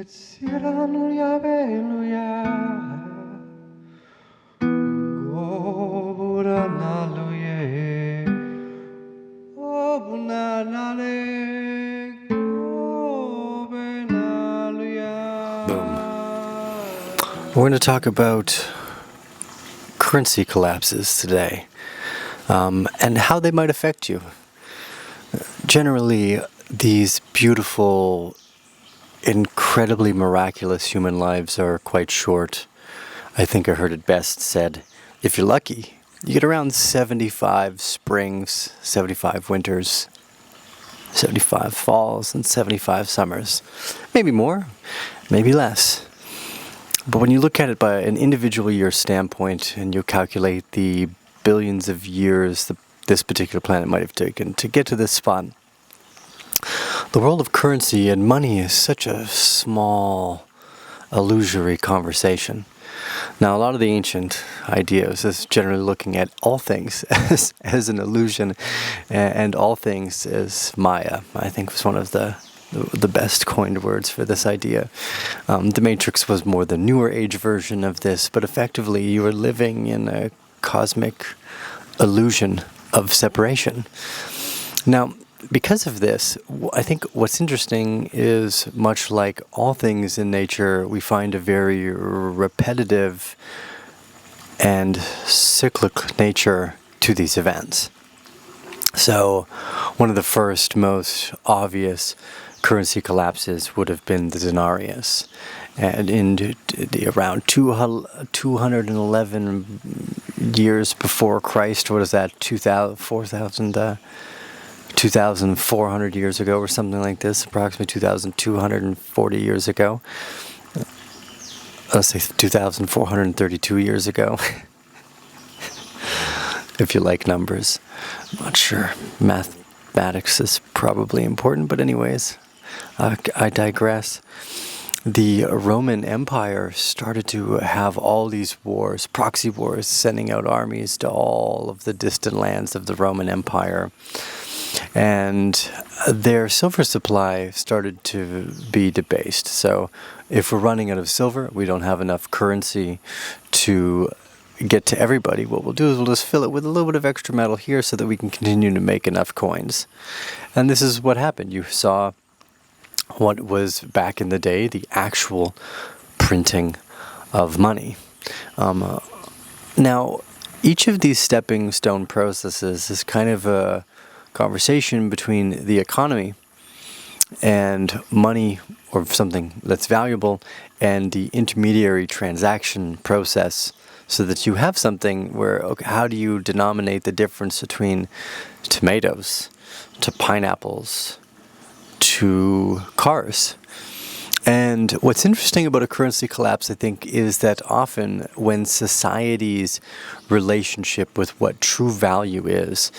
We're going to talk about currency collapses today, and how they might affect you. Generally, these beautiful, incredibly miraculous human lives are quite short. I think I heard it best said, if you're lucky, you get around 75 springs, 75 winters, 75 falls, and 75 summers. Maybe more, maybe less. But when you look at it by an individual year standpoint and you calculate the billions of years this particular planet might have taken to get to this spot, the world of currency and money is such a small, illusory conversation. Now, a lot of the ancient ideas is generally looking at all things as an illusion, and all things as Maya. I think was one of the best coined words for this idea. The Matrix was more the newer age version of this, but effectively you are living in a cosmic illusion of separation. Now, because of this, I think what's interesting is, much like all things in nature, we find a very repetitive and cyclic nature to these events. So, one of the first most obvious currency collapses would have been the denarius. And in around 211 years before Christ, what is that, 2,400 years ago or something like this, approximately 2,240 years ago. Let's say 2,432 years ago, if you like numbers. I'm not sure. Mathematics is probably important, but anyways, I digress. The Roman Empire started to have all these wars, proxy wars, sending out armies to all of the distant lands of the Roman Empire. And their silver supply started to be debased. So if we're running out of silver, we don't have enough currency to get to everybody. What we'll do is we'll just fill it with a little bit of extra metal here so that we can continue to make enough coins. And this is what happened. You saw what was back in the day the actual printing of money. Now, each of these stepping stone processes is kind of a conversation between the economy and money, or something that's valuable, and the intermediary transaction process, so that you have something where, okay, how do you denominate the difference between tomatoes to pineapples to cars? And what's interesting about a currency collapse, I think, is that often when society's relationship with what true value is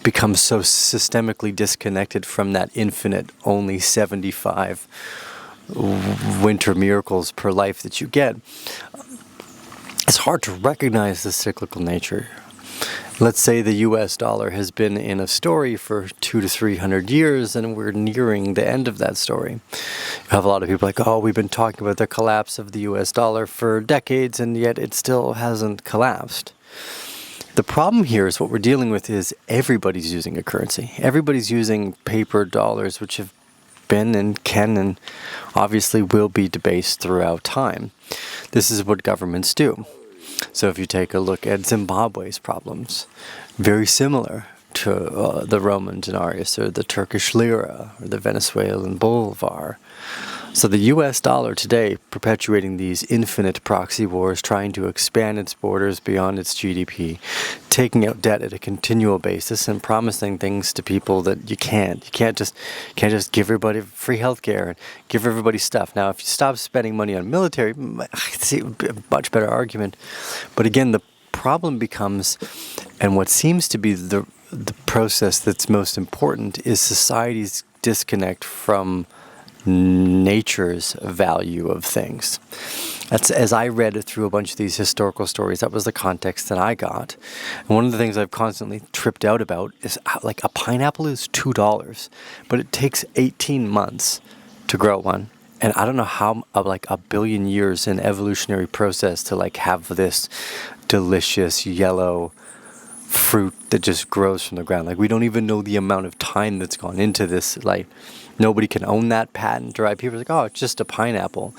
becomes so systemically disconnected from that infinite, only 75 winter miracles per life that you get, it's hard to recognize the cyclical nature. Let's say the US dollar has been in a story for 200 to 300 years, and we're nearing the end of that story. You have a lot of people like, oh, we've been talking about the collapse of the US dollar for decades, and yet it still hasn't collapsed. The problem here is what we're dealing with is everybody's using a currency. Everybody's using paper dollars, which have been and can and obviously will be debased throughout time. This is what governments do. So if you take a look at Zimbabwe's problems, very similar to the Roman denarius or the Turkish lira or the Venezuelan bolivar. So the US dollar today, perpetuating these infinite proxy wars, trying to expand its borders beyond its GDP, taking out debt at a continual basis and promising things to people that you can't. You can't just give everybody free healthcare and give everybody stuff. Now, if you stop spending money on military, I see a much better argument. But again, the problem becomes, and what seems to be the process that's most important, is society's disconnect from nature's value of things. That's, as I read through a bunch of these historical stories, that was the context that I got. And one of the things I've constantly tripped out about is how, like, a pineapple is $2, but it takes 18 months to grow one. And I don't know how, like a billion years in evolutionary process to like have this delicious yellow fruit that just grows from the ground. Like we don't even know the amount of time that's gone into this. Like nobody can own that patent, right? People are like, oh, it's just a pineapple.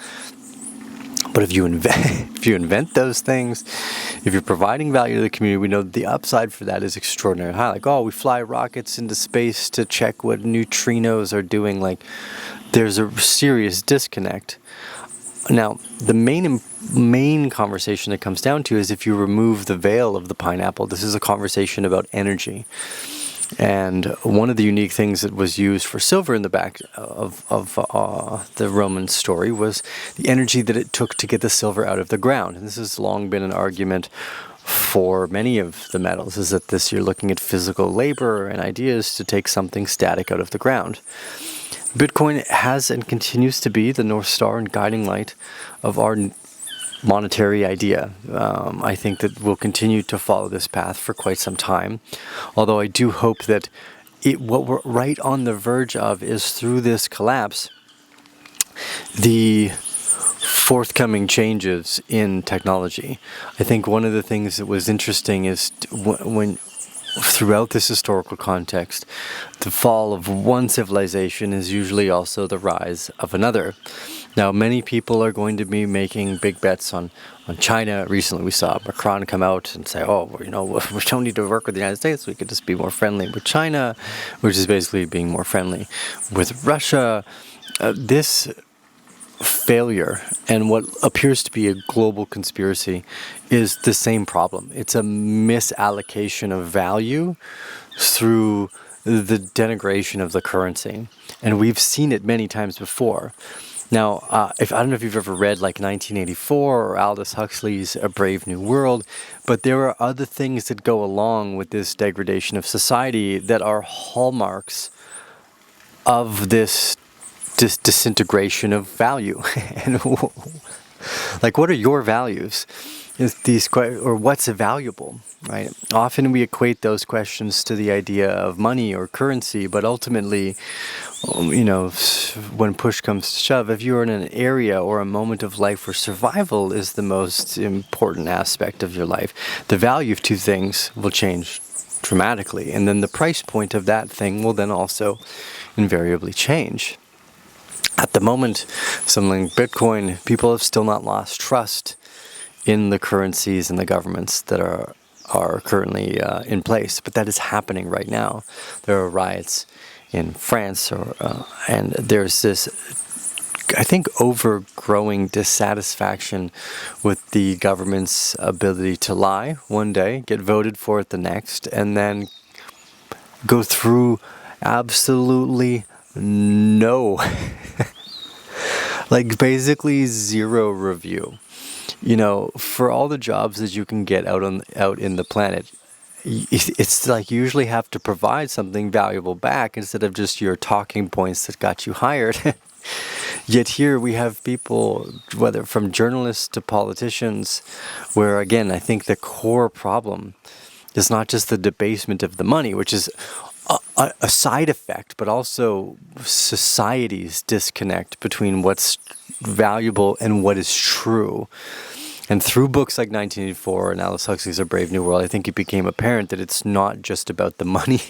But if you invent, if you invent those things, if you're providing value to the community, we know that the upside for that is extraordinarily high. Like, oh, we fly rockets into space to check what neutrinos are doing. Like, there's a serious disconnect. Now, the main conversation that comes down to is if you remove the veil of the pineapple, this is a conversation about energy. And one of the unique things that was used for silver in the back of the Roman story was the energy that it took to get the silver out of the ground. And this has long been an argument for many of the metals, is that you're looking at physical labor and ideas to take something static out of the ground. Bitcoin has and continues to be the North Star and guiding light of our monetary idea. I think that we'll continue to follow this path for quite some time. Although I do hope that what we're right on the verge of is through this collapse, the forthcoming changes in technology. I think one of the things that was interesting is when throughout this historical context, the fall of one civilization is usually also the rise of another. Now, many people are going to be making big bets on China. Recently, we saw Macron come out and say, oh, we don't need to work with the United States. We could just be more friendly with China, which is basically being more friendly with Russia. This failure and what appears to be a global conspiracy is the same problem. It's a misallocation of value through the denigration of the currency. And we've seen it many times before. Now, I don't know if you've ever read like 1984 or Aldous Huxley's A Brave New World, but there are other things that go along with this degradation of society that are hallmarks of this disintegration of value. And like, what are your values? Or what's valuable, right? Often we equate those questions to the idea of money or currency, but ultimately, when push comes to shove, if you're in an area or a moment of life where survival is the most important aspect of your life, the value of two things will change dramatically, and then the price point of that thing will then also invariably change. At the moment, something like Bitcoin, people have still not lost trust in the currencies and the governments that are currently in place. But that is happening right now. There are riots in France, and there's this, I think, overgrowing dissatisfaction with the government's ability to lie one day, get voted for it the next, and then go through absolutely no, like basically zero review. For all the jobs that you can get out in the planet, it's like you usually have to provide something valuable back instead of just your talking points that got you hired. Yet here we have people, whether from journalists to politicians, where again, I think the core problem is not just the debasement of the money, which is a side effect, but also society's disconnect between what's valuable and what is true. And through books like 1984 and Aldous Huxley's A Brave New World, I think it became apparent that it's not just about the money.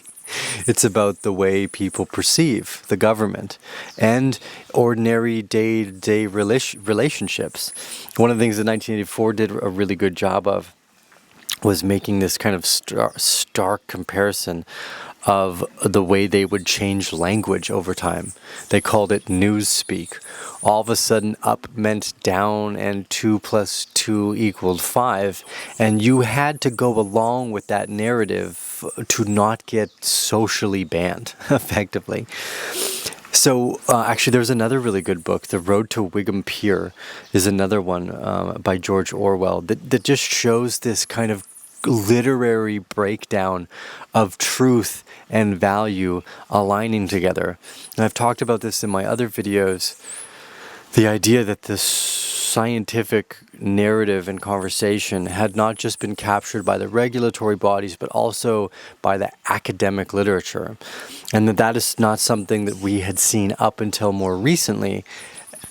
It's about the way people perceive the government and ordinary day-to-day relationships. One of the things that 1984 did a really good job of was making this kind of stark comparison of the way they would change language over time. They called it newspeak. All of a sudden, up meant down, and 2 + 2 = 5. And you had to go along with that narrative to not get socially banned, effectively. So actually, there's another really good book, The Road to Wigham Pier is another one by George Orwell that just shows this kind of literary breakdown of truth and value aligning together. And I've talked about this in my other videos, the idea that this scientific narrative and conversation had not just been captured by the regulatory bodies, but also by the academic literature. And that is not something that we had seen up until more recently.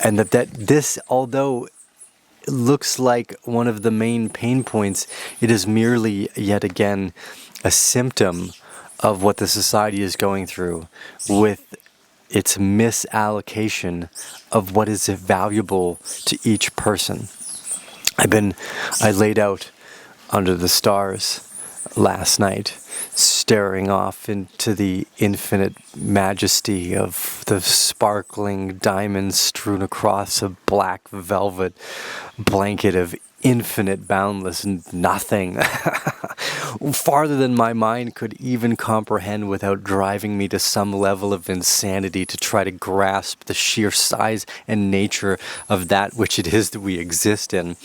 And that this, although it looks like one of the main pain points, it is merely yet again a symptom of what the society is going through with its misallocation of what is valuable to each person. I laid out under the stars last night, staring off into the infinite majesty of the sparkling diamonds strewn across a black velvet blanket of infinite boundless nothing, farther than my mind could even comprehend, without driving me to some level of insanity to try to grasp the sheer size and nature of that which it is that we exist in.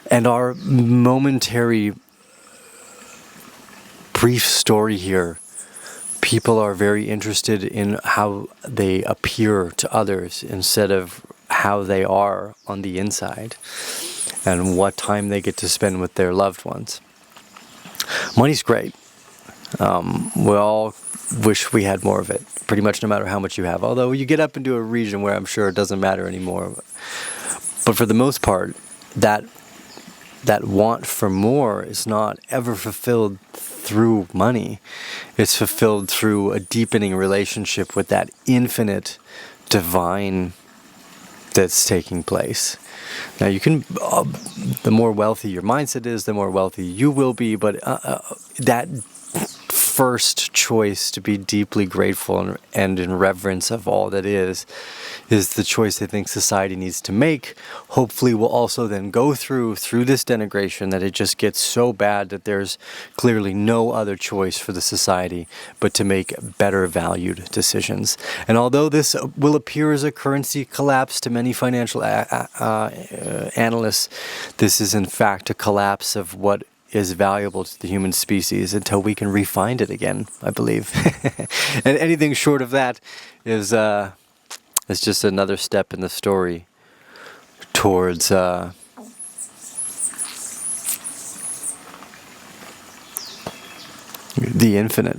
And our momentary brief story here, people are very interested in how they appear to others instead of how they are on the inside, and what time they get to spend with their loved ones. Money's great. We all wish we had more of it, pretty much no matter how much you have. Although you get up into a region where I'm sure it doesn't matter anymore. But for the most part, that want for more is not ever fulfilled through money. It's fulfilled through a deepening relationship with that infinite divine that's taking place. Now you can, the more wealthy your mindset is, the more wealthy you will be, but that first choice to be deeply grateful and in reverence of all that is the choice I think society needs to make. Hopefully we'll also then go through this denigration that it just gets so bad that there's clearly no other choice for the society but to make better valued decisions. And although this will appear as a currency collapse to many financial analysts, this is in fact a collapse of what is valuable to the human species until we can refine it again, I believe. And anything short of that is just another step in the story towards the infinite.